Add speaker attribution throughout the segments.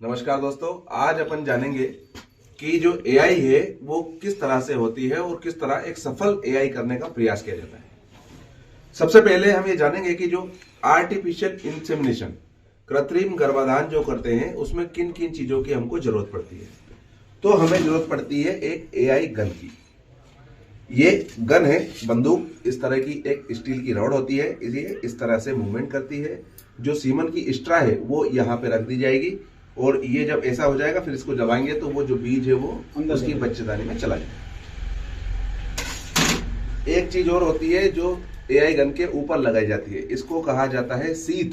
Speaker 1: नमस्कार दोस्तों, आज अपन जानेंगे कि जो एआई है वो किस तरह से होती है और किस तरह एक सफल एआई करने का प्रयास किया जाता है। सबसे पहले हम ये जानेंगे कि जो आर्टिफिशियल इंसेमिनेशन कृत्रिम गर्भाधान जो करते हैं उसमें किन किन चीजों की हमको जरूरत पड़ती है। तो हमें जरूरत पड़ती है एक एआई गन की। ये गन है बंदूक, इस तरह की एक स्टील की रॉड होती है, ये इस तरह से मूवमेंट करती है। जो सीमन की स्ट्रा है वो यहाँ पे रख दी जाएगी और ये जब ऐसा हो जाएगा फिर इसको दबाएंगे तो वो जो बीज है वो उसकी बच्चेदानी में चला जाएगा। एक चीज और होती है जो एआई गन के ऊपर लगाई जाती है, इसको कहा जाता है सीथ।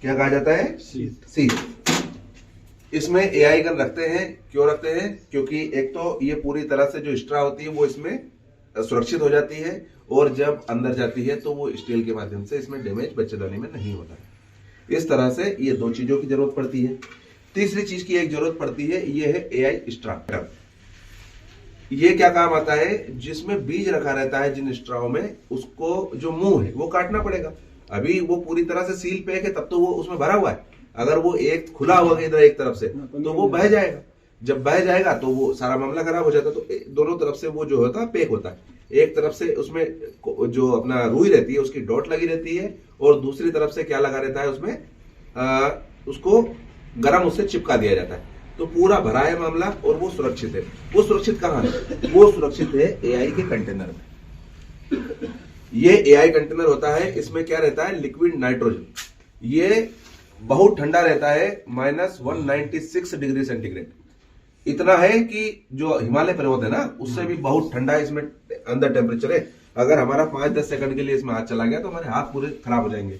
Speaker 1: क्या कहा जाता है? सीथ। इसमें एआई गन रखते हैं। क्यों रखते हैं? क्योंकि एक तो ये पूरी तरह से जो स्ट्रा होती है वो इसमें सुरक्षित हो जाती है और जब अंदर जाती है तो वो स्टील के माध्यम से इसमें डैमेज बच्चेदानी में नहीं होता है। इस तरह से ये दो चीजों की जरूरत पड़ती है। तीसरी चीज की एक जरूरत पड़ती है, ये है एआई एक्सट्रैक्टर। ये क्या काम आता है? जिसमें बीज रखा रहता है जिन स्ट्राओं में, उसको जो मुंह है वो काटना पड़ेगा। अभी वो पूरी तरह से सील पैक है, तब तो वो उसमें भरा हुआ है। अगर वो एक खुला हुआ इधर एक तरफ से तो वो बह जाएगा। जब बह जाएगा तो वो सारा मामला खराब हो जाता है। तो दोनों तरफ से वो जो होता है पैक होता है। एक तरफ से उसमें जो अपना रुई रहती है उसकी डॉट लगी रहती है और दूसरी तरफ से क्या लगा रहता है उसमें उसको गरम उससे चिपका दिया जाता है। तो पूरा भरा है मामला और वो सुरक्षित है। वो सुरक्षित कहाँ है? वो सुरक्षित है एआई के कंटेनर में। ये एआई कंटेनर होता है, इसमें क्या रहता है? Liquid nitrogen. ये बहुत ठंडा रहता है, -196 डिग्री सेंटीग्रेड। इतना है कि जो हिमालय पर्वत है ना उससे भी बहुत ठंडा है इसमें अंदर टेम्परेचर है। अगर हमारा 5-10 सेकंड के लिए इसमें हाथ चला गया तो हमारे हाथ पूरे खराब हो जाएंगे।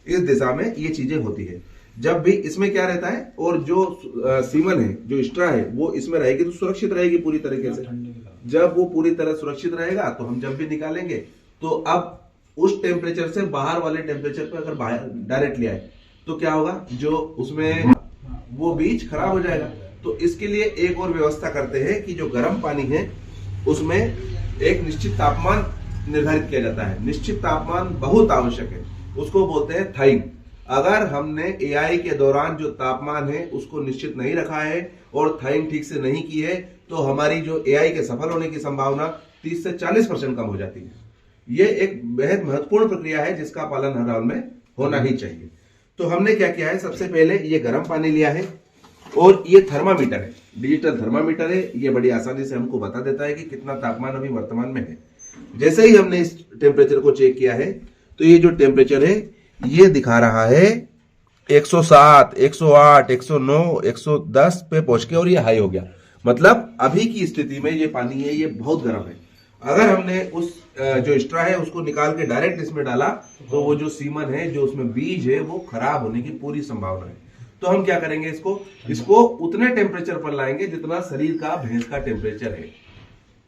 Speaker 1: इस दिशा में ये चीजें होती है। जब भी इसमें क्या रहता है और जो सीमन है, जो स्ट्रा है, वो इसमें रहेगी तो सुरक्षित रहेगी पूरी तरीके से। जब वो पूरी तरह सुरक्षित रहेगा तो हम जब भी निकालेंगे तो अब उस टेम्परेचर से बाहर वाले टेम्परेचर पे अगर बाहर डायरेक्ट ले आए तो क्या होगा? जो उसमें वो बीज खराब हो जाएगा। तो इसके लिए एक और व्यवस्था करते हैं कि जो गर्म पानी है उसमें एक निश्चित तापमान निर्धारित किया जाता है। निश्चित तापमान बहुत आवश्यक है, उसको बोलते हैं थाइंग। अगर हमने एआई के दौरान जो तापमान है उसको निश्चित नहीं रखा है और थाइंग ठीक से नहीं की है तो हमारी जो एआई के सफल होने की संभावना 30 से 40% कम हो जाती है। ये एक बेहद महत्वपूर्ण प्रक्रिया है जिसका पालन हर हाल में होना ही चाहिए। तो हमने क्या किया है? सबसे पहले ये गर्म पानी लिया है और ये थर्मामीटर है, डिजिटल थर्मामीटर है। ये बड़ी आसानी से हमको बता देता है कि कितना तापमान अभी वर्तमान में है। जैसे ही हमने इस टेम्परेचर को चेक किया है तो ये जो टेम्परेचर है ये दिखा रहा है 107, 108, 109, 110 पे पहुंच के और ये हाई हो गया। मतलब अभी की स्थिति में ये पानी है ये बहुत गर्म है। अगर हमने उस जो स्ट्रा है उसको निकाल के डायरेक्ट इसमें डाला तो वो जो सीमन है, जो उसमें बीज है, वो खराब होने की पूरी संभावना है। तो हम क्या करेंगे? इसको उतने टेम्परेचर पर लाएंगे जितना शरीर का भैंस का टेम्परेचर है।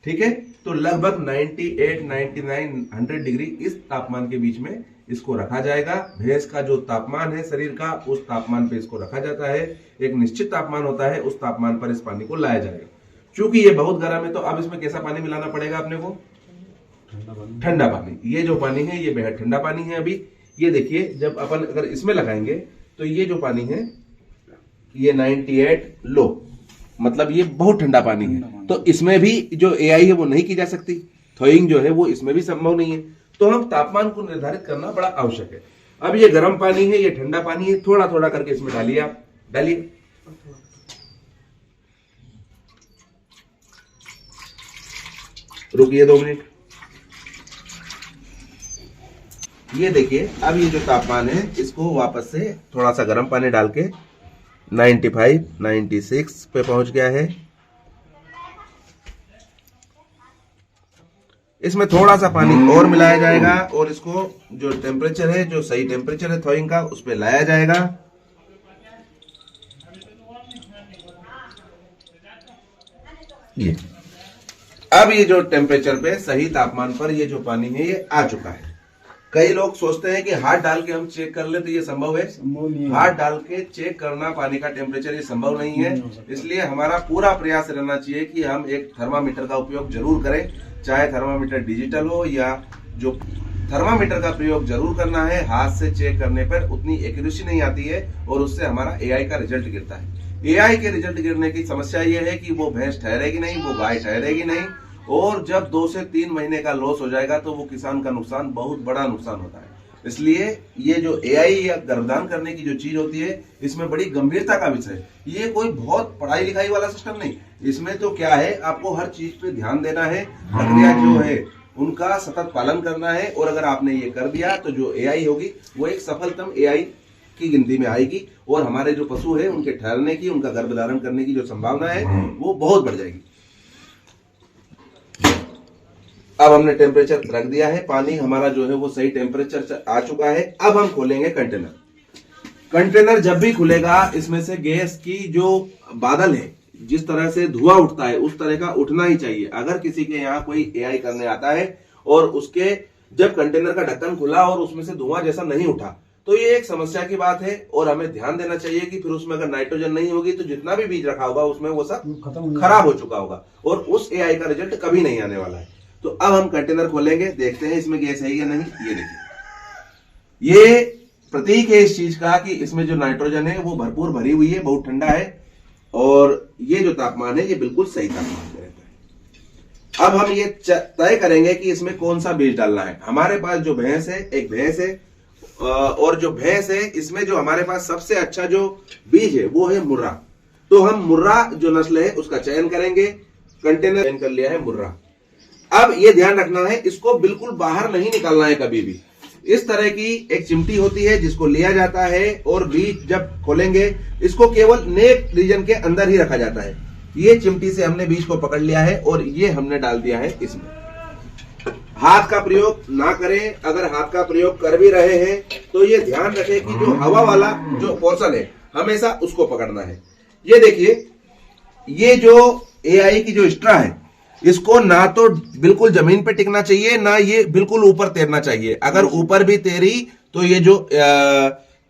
Speaker 1: ठीक है? तो लगभग 98, 99, 100 डिग्री इस तापमान के बीच में इसको रखा जाएगा। भैंस का जो तापमान है शरीर का, उस तापमान पे इसको रखा जाता है। एक निश्चित तापमान होता है, उस तापमान पर इस पानी को लाया जाएगा। क्योंकि ये बहुत गर्म है तो अब इसमें कैसा पानी मिलाना पड़ेगा अपने को? ठंडा पानी। ये जो पानी है ये बेहद ठंडा पानी है। अभी ये देखिए, जब अपन अगर इसमें लगाएंगे तो ये जो पानी है ये 98 लो, मतलब ये बहुत ठंडा पानी है। तो इसमें भी जो एआई है वो नहीं की जा सकती। थॉइंग जो है वो इसमें भी संभव नहीं है। तो हम तापमान को निर्धारित करना बड़ा आवश्यक है। अब ये गर्म पानी है, ये ठंडा पानी है, थोड़ा थोड़ा करके इसमें डालिए। आप डालिए। रुकिए 2 मिनट। ये देखिए, अब ये जो तापमान है इसको वापस से थोड़ा सा गर्म पानी डाल के 95, 96 पे पहुंच गया है। इसमें थोड़ा सा पानी और मिलाया जाएगा और इसको जो टेम्परेचर है, जो सही टेम्परेचर है थॉइंग का, उस पे लाया जाएगा। ये अब ये जो टेम्परेचर पे सही तापमान पर ये जो पानी है ये आ चुका है। कई लोग सोचते हैं कि हाथ डाल के हम चेक कर ले, तो ये संभव है? संभव नहीं है। हाथ डाल के चेक करना पानी का टेम्परेचर ये संभव नहीं है। इसलिए हमारा पूरा प्रयास रहना चाहिए कि हम एक थर्मामीटर का उपयोग जरूर करें, चाहे थर्मामीटर डिजिटल हो या जो थर्मामीटर का प्रयोग जरूर करना है। हाथ से चेक करने पर उतनी एक्यूरेसी नहीं आती है और उससे हमारा एआई का रिजल्ट गिरता है। एआई के रिजल्ट गिरने की समस्या ये है कि वो भैंस ठहरेगी नहीं, वो गाय ठहरेगी नहीं, और जब 2 से 3 महीने का लॉस हो जाएगा तो वो किसान का नुकसान, बहुत बड़ा नुकसान होता है। इसलिए ये जो एआई या गर्भधान करने की जो चीज होती है, इसमें बड़ी गंभीरता का विषय है। ये कोई बहुत पढ़ाई लिखाई वाला सिस्टम नहीं, इसमें तो क्या है, आपको हर चीज पे ध्यान देना है, प्रक्रिया जो है उनका सतत पालन करना है, और अगर आपने ये कर दिया तो जो एआई होगी वो एक सफलतम एआई की गिनती में आएगी, और हमारे जो पशु है उनके ठहरने की, उनका गर्भधारण करने की जो संभावना है वो बहुत बढ़ जाएगी। अब हमने टेम्परेचर रख दिया है, पानी हमारा जो है वो सही टेम्परेचर आ चुका है। अब हम खोलेंगे कंटेनर। कंटेनर जब भी खुलेगा, इसमें से गैस की जो बादल है, जिस तरह से धुआं उठता है उस तरह का उठना ही चाहिए। अगर किसी के यहाँ कोई एआई करने आता है और उसके जब कंटेनर का ढक्कन खुला और उसमें से धुआं जैसा नहीं उठा, तो ये एक समस्या की बात है, और हमें ध्यान देना चाहिए कि फिर उसमें अगर नाइट्रोजन नहीं होगी तो जितना भी बीज रखा होगा उसमें वो सब खराब हो चुका होगा, और उस एआई का रिजल्ट कभी नहीं आने वाला है। तो अब हम कंटेनर खोलेंगे, देखते हैं इसमें गैस है या नहीं। ये देखिए, ये प्रतीक है इस चीज का कि इसमें जो नाइट्रोजन है वो भरपूर भरी हुई है, बहुत ठंडा है, और ये जो तापमान है ये बिल्कुल सही तापमान पे रहता है। अब हम ये तय करेंगे कि इसमें कौन सा बीज डालना है। हमारे पास जो भैंस है, एक भैंस है, और जो भैंस है इसमें जो हमारे पास सबसे अच्छा जो बीज है वो है मुर्रा। तो हम मुर्रा जो नस्ल है उसका चयन करेंगे। कंटेनर चयन कर लिया है मुर्रा। अब ये ध्यान रखना है, इसको बिल्कुल बाहर नहीं निकालना है कभी भी। इस तरह की एक चिमटी होती है जिसको लिया जाता है, और बीज जब खोलेंगे इसको केवल नेक रीजन के अंदर ही रखा जाता है। ये चिमटी से हमने बीज को पकड़ लिया है और ये हमने डाल दिया है इसमें। हाथ का प्रयोग ना करें, अगर हाथ का प्रयोग कर भी रहे हैं तो ये ध्यान रखें कि जो हवा वाला जो पोर्शन है हमेशा उसको पकड़ना है। ये देखिए, ये जो एआई की जो स्ट्रा है, इसको ना तो बिल्कुल जमीन पे टिकना चाहिए, ना ये बिल्कुल ऊपर तैरना चाहिए। अगर ऊपर भी तैरी तो ये जो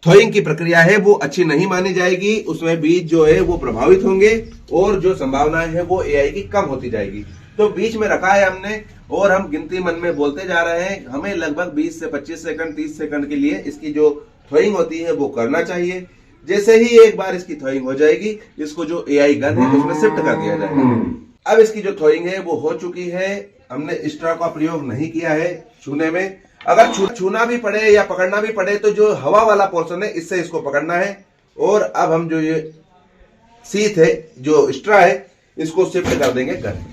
Speaker 1: थ्रोइंग की प्रक्रिया है वो अच्छी नहीं मानी जाएगी, उसमें बीज जो है वो प्रभावित होंगे, और जो संभावनाएं है वो एआई की कम होती जाएगी। तो बीच में रखा है हमने, और हम गिनती मन में बोलते जा रहे हैं। हमें लगभग 20 से 25 सेकंड 30 सेकंड के लिए इसकी जो थ्रोइंग होती है वो करना चाहिए। जैसे ही एक बार इसकी थ्रोइंग हो जाएगी, इसको जो एआई गन है उसमें शिफ्ट कर दिया जाएगा। अब इसकी जो थ्रोइंग है वो हो चुकी है। हमने स्ट्रा का प्रयोग नहीं किया है छूने में। अगर छूना भी पड़े या पकड़ना भी पड़े तो जो हवा वाला पोर्शन है इससे इसको पकड़ना है। और अब हम जो ये सीथ है, जो स्ट्रा है, इसको शिफ्ट कर देंगे गन।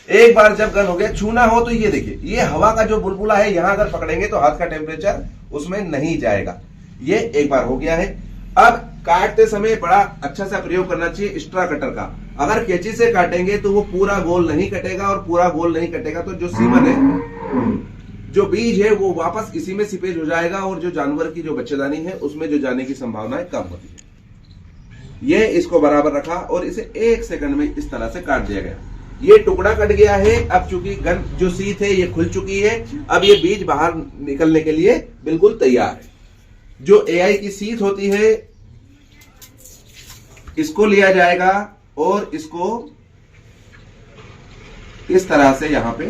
Speaker 1: एक बार जब गन हो गया, छूना हो तो ये देखिए, ये हवा का जो बुलबुला है यहां अगर पकड़ेंगे तो हाथ का टेम्परेचर उसमें नहीं जाएगा। ये एक बार हो गया है। अब काटते समय बड़ा अच्छा सा प्रयोग करना चाहिए स्ट्रा कटर का। अगर कैंची से काटेंगे तो वो पूरा गोल नहीं कटेगा, और पूरा गोल नहीं कटेगा तो जो सीमन है, जो बीज है, वो वापस इसी में सिपेज हो जाएगा, और जो जानवर की जो बच्चेदानी है उसमें जो जाने की संभावनाएं कम होती है। ये इसको बराबर रखा और इसे 1 सेकंड में इस तरह से काट दिया गया। ये टुकड़ा कट गया है। अब चूंकि गन जो सीथ है ये खुल चुकी है, अब ये बीज बाहर निकलने के लिए बिल्कुल तैयार है। जो एआई की सीथ होती है, इसको लिया जाएगा और इसको इस तरह से यहां पे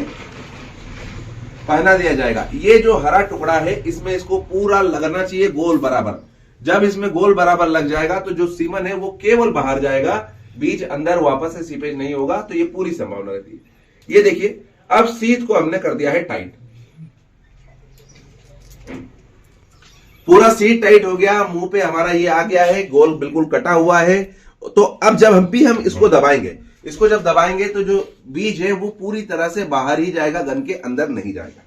Speaker 1: पहना दिया जाएगा। ये जो हरा टुकड़ा है इसमें इसको पूरा लगना चाहिए गोल बराबर। जब इसमें गोल बराबर लग जाएगा तो जो सीमन है वो केवल बाहर जाएगा, बीज अंदर वापस से सीपेज नहीं होगा। तो ये पूरी संभावना रहती है। ये देखिए, अब सीथ को हमने कर दिया है टाइट, पूरा सीट टाइट हो गया। मुंह पे हमारा ये आ गया है, गोल बिल्कुल कटा हुआ है। तो अब जब हम इसको दबाएंगे, इसको जब दबाएंगे तो जो बीज है वो पूरी तरह से बाहर ही जाएगा, गन के अंदर नहीं जाएगा।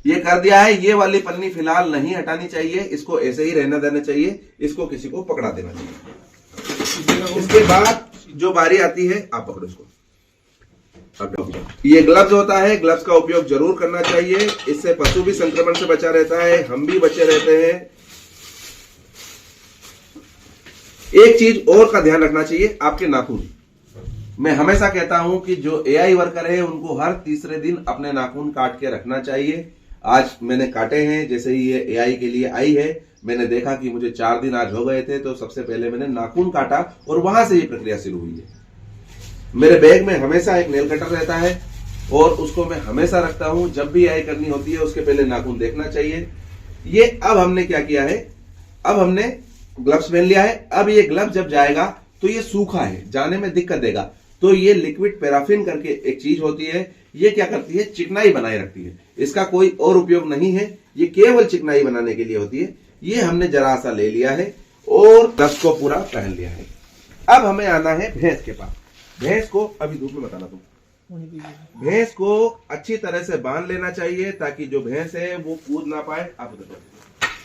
Speaker 1: ये कर दिया है। ये वाली पन्नी फिलहाल नहीं हटानी चाहिए, इसको ऐसे ही रहने देना चाहिए, इसको किसी को पकड़ा देना चाहिए। इसके बाद जो बारी आती है, आप पकड़ो इसको। ये ग्लव्स होता है, ग्लव्स का उपयोग जरूर करना चाहिए, इससे पशु भी संक्रमण से बचा रहता है, हम भी बचे रहते हैं। एक चीज और का ध्यान रखना चाहिए, आपके नाखून। मैं हमेशा कहता हूं कि जो एआई वर्कर है उनको हर तीसरे दिन अपने नाखून काट के रखना चाहिए। आज मैंने काटे हैं, जैसे ही ये एआई के लिए आई है मैंने देखा कि मुझे 4 दिन आज हो गए थे, तो सबसे पहले मैंने नाखून काटा और वहां से ये प्रक्रिया शुरू हुई है। मेरे बैग में हमेशा एक नेल कटर रहता है और उसको मैं हमेशा रखता हूं। जब भी एआई करनी होती है उसके पहले नाखून देखना चाहिए। ये अब हमने क्या किया है, अब हमने ग्लव्स पहन लिया है। अब ये ग्लव्स जब जाएगा तो ये सूखा है, जाने में दिक्कत देगा। तो ये लिक्विड पैराफिन करके एक चीज होती है, ये क्या करती है, चिकनाई बनाए रखती है। इसका कोई और उपयोग नहीं है, ये केवल चिकनाई बनाने के लिए होती है। ये हमने जरा सा ले लिया है और ग्लव्स को पूरा पहन लिया है। अब हमें आना है भैंस के पास। भैंस को अभी धूप में बताना तुम, भैंस को अच्छी तरह से बांध लेना चाहिए ताकि जो भैंस है वो कूद ना पाए। आप बताओ,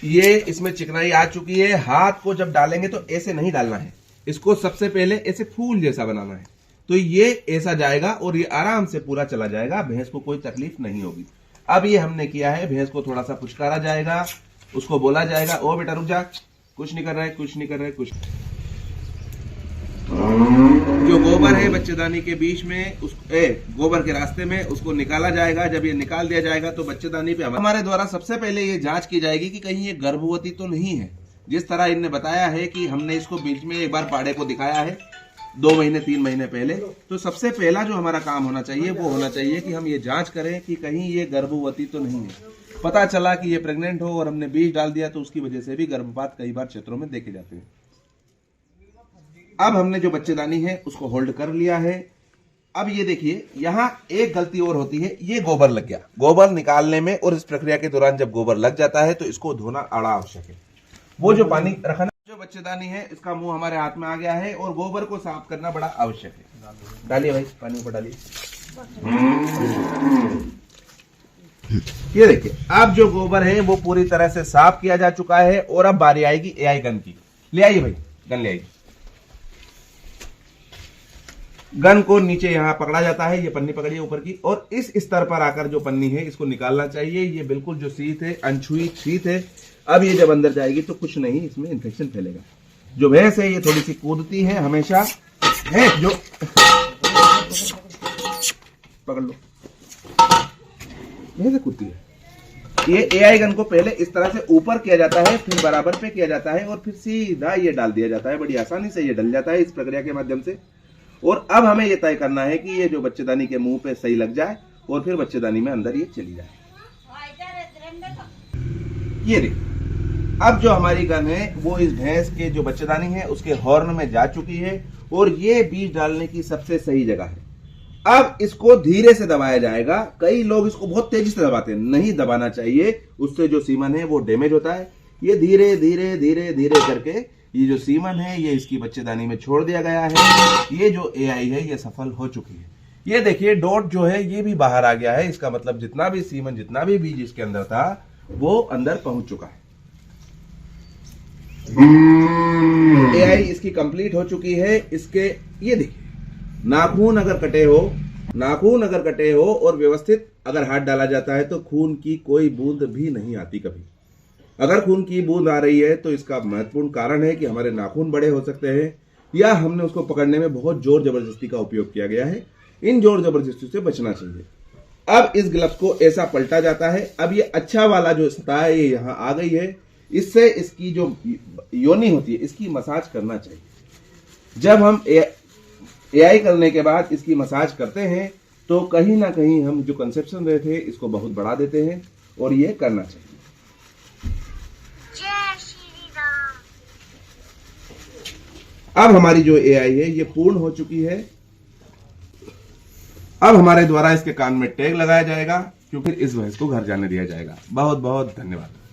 Speaker 1: ये इसमें चिकनाई आ चुकी है। हाथ को जब डालेंगे तो ऐसे नहीं डालना है, इसको सबसे पहले ऐसे फूल जैसा बनाना है। तो ये ऐसा जाएगा और ये आराम से पूरा चला जाएगा, भैंस को कोई तकलीफ नहीं होगी। अब ये हमने किया है, भैंस को थोड़ा सा पुचकारा जाएगा, उसको बोला जाएगा ओ बेटा रुक जा, कुछ नहीं कर रहा है, कुछ नहीं कर रहा है, कुछ। जो गोबर है बच्चेदानी के बीच में, उस गोबर के रास्ते में उसको निकाला जाएगा। जब ये निकाल दिया जाएगा तो बच्चेदानी पे हमारे द्वारा सबसे पहले ये जांच की जाएगी कि कहीं ये गर्भवती तो नहीं है। जिस तरह इनने बताया है कि हमने इसको बीच में एक बार पाड़े को दिखाया है 2 महीने 3 महीने पहले, तो सबसे पहला जो हमारा काम होना चाहिए वो होना चाहिए कि हम ये जांच करें कि कहीं ये गर्भवती तो नहीं है। पता चला कि ये प्रेग्नेंट हो और हमने बीज डाल दिया तो उसकी वजह से भी गर्भपात कई बार क्षेत्रों में देखे जाते हैं। अब हमने जो बच्चेदानी है उसको होल्ड कर लिया है। अब ये देखिए, यहाँ एक गलती और होती है, ये गोबर लग गया। गोबर निकालने में और इस प्रक्रिया के दौरान जब गोबर लग जाता है तो इसको धोना आड़ा आवश्यक है। वो जो पानी रखना, जो बच्चेदानी है इसका मुंह हमारे हाथ में आ गया है और गोबर को साफ करना बड़ा आवश्यक है। डालिए भाई, पानी ऊपर डालिए। ये देखिए, अब जो गोबर है वो पूरी तरह से साफ किया जा चुका है और अब बारी आएगी एआई गन की। ले आइए भाई, गन ले आइए। गन को नीचे यहां पकड़ा जाता है, ये पन्नी पकड़िए ऊपर की, और इस स्तर पर आकर जो पन्नी है इसको निकालना चाहिए। ये बिल्कुल जो शीत है, अनछुई शीत है। अब ये जब अंदर जाएगी तो कुछ नहीं, इसमें इन्फेक्शन फैलेगा। जो भैंस है ये थोड़ी सी कूदती है हमेशा, है जो पकड़ लो, भैंस कूदती है। ये एआई गन को पहले इस तरह से ऊपर किया जाता है, फिर बराबर पे किया जाता है और फिर सीधा ये डाल दिया जाता है। बड़ी आसानी से ये डल जाता है इस प्रक्रिया के माध्यम से। और अब हमें यह तय करना है कि ये जो बच्चेदानी के मुंह पे सही लग जाए और फिर बच्चेदानी में अंदर ये चली जाए। ये देखिए, अब जो हमारी गन है वो इस भैंस के जो बच्चेदानी है उसके हॉर्न में जा चुकी है और ये बीज डालने की सबसे सही जगह है। अब इसको धीरे से दबाया जाएगा। कई लोग इसको बहुत तेजी से दबाते हैं, नहीं दबाना चाहिए, उससे जो सीमन है वो डैमेज होता है। ये धीरे धीरे धीरे धीरे करके ये जो सीमन है ये इसकी बच्चेदानी में छोड़ दिया गया है। ये जो एआई है ये सफल हो चुकी है। ये देखिए, डॉट जो है ये भी बाहर आ गया है। इसका मतलब जितना भी सीमन, जितना भी बीज इसके अंदर था वो अंदर पहुंच चुका है। एआई इसकी कंप्लीट हो चुकी है। इसके ये देखिए, नाखून अगर कटे हो और व्यवस्थित अगर हाथ डाला जाता है तो खून की कोई बूंद भी नहीं आती कभी। अगर खून की बूंद आ रही है तो इसका महत्वपूर्ण कारण है कि हमारे नाखून बड़े हो सकते हैं या हमने उसको पकड़ने में बहुत जोर जबरदस्ती का उपयोग किया गया है। इन जोर जबरदस्ती से बचना चाहिए। अब इस ग्लव्स को ऐसा पलटा जाता है। अब ये अच्छा वाला जो सतह है ये यहाँ आ गई है। इससे इसकी जो योनि होती है इसकी मसाज करना चाहिए। जब हम एआई करने के बाद इसकी मसाज करते हैं तो कहीं ना कहीं हम जो कंसेप्शन रहे थे इसको बहुत बढ़ा देते हैं और ये करना चाहिए। अब हमारी जो एआई है ये पूर्ण हो चुकी है। अब हमारे द्वारा इसके कान में टैग लगाया जाएगा क्योंकि इस भैंस को घर जाने दिया जाएगा। बहुत बहुत धन्यवाद।